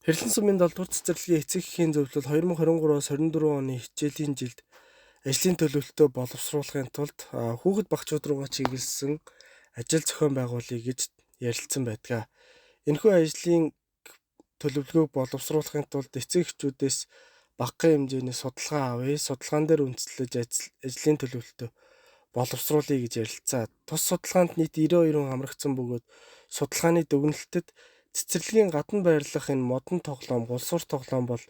Хэрлэн сумын 7 дугаар цэцэрлэгийн эцэг эхийн зөвлөл 2023-оос 24 оны хичээлийн жилд ажлын төлөвлөлтөө боловсруулахын тулд хүүхэд багчууд руугаа чиглэсэн ажил зохион байгуулъя гэж ярилцсан байдаг. Энэхүү ажлын төлөвлөгөөг боловсруулахын тулд эцэг эхчүүдээс багахан хэмжээний судалгаа авъя. Судалгаан дээр үндэслэж ажлын төлөвлөлтөө боловсруулъя гэж ярилцсан. Тус судалгаанд нийт 92 хүн амрагдсан бөгөөд судалгааны дүгнэлтэд цэцэрлэгийн гадна байрлах энэ модон тоглоом, гулсуур тоглоом бол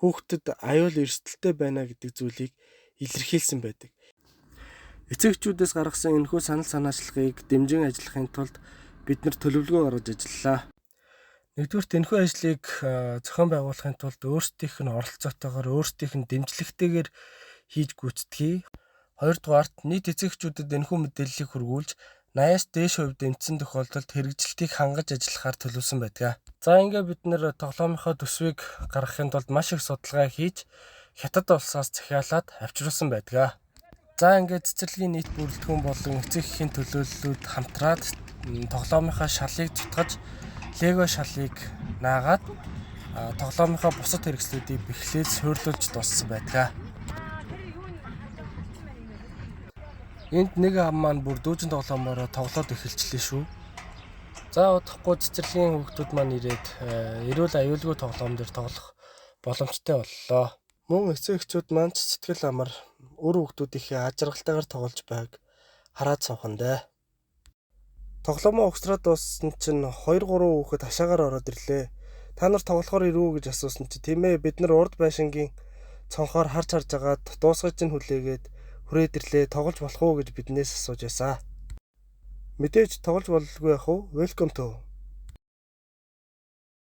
хүүхдэд аюул эрсдэлтэй байна гэдэг зүйлийг илэрхийлсэн байдаг. Эцэгчүүдээс гаргасан энэхүү санал санаачлагыг дэмжин ажиллахын тулд бид нар төлөвлөгөө гаргаж ажиллалаа. Нэгдүгürt энэхүү ажлыг зохион байгуулахын тулд өөрсдийнх нь оролцоотойгоор өөрсдийнх нь дэмжлэгтэйгээр хийж гүйцэтгэе. Хоёрдугаарт нийт эцэгчүүдэд энэхүү мэдээллийг хүргүүлж 80-аас дээш хувь дэмжсэн тохиолдолд хэрэгжилтийг хангаж ажиллахаар төлөвлөсөн байдаг. За ингээд бид нэр тоглоомынхоо төсвийг гаргахын тулд маш их судалгаа хийж хятад улсаас захиалаад авчруулсан байдаг. За ингээд цэцэрлэгийн нийт бүрэлдэхүүн болон эцэг эхийн төлөөллүүд хамтраад тоглоомынхаа шалыг зутгаж лего шалыг наагаад тоглоомынхаа бусад хэрэгслүүдийг бэхлээд суйрлуулж дууссан байдаг. Энд нэг ам маань бүр дүүжин тоглоомоор тоглоод эхэлчихлээ шүү. За удахгүй цэцэрлэгийн хүүхдүүд маань ирээд эрүүл аюулгүй тоглоом дээр тоглох боломжтой боллоо. Мөн эцэг эхчүүд маань сэтгэл амар өр хүүхдүүдийнхээ ажралтайгаар тоглож байгааг хараад суухандаа. Тоглоомоо огсроод дууссан чинь 2-3 хүүхэд хашаагаар ороод ирлээ. Та нар тоглохоор ирүү гэж асуусан чинь тийм ээ бид нар урд байшингийн цонхоор харж агаад дуусгаж чинь хүлээгээд хүрээд ирлээ. Тоглож болох уу гэж биднээс асууж байсан. Мэдээж тоглож болгүй яах вэ? Welcome to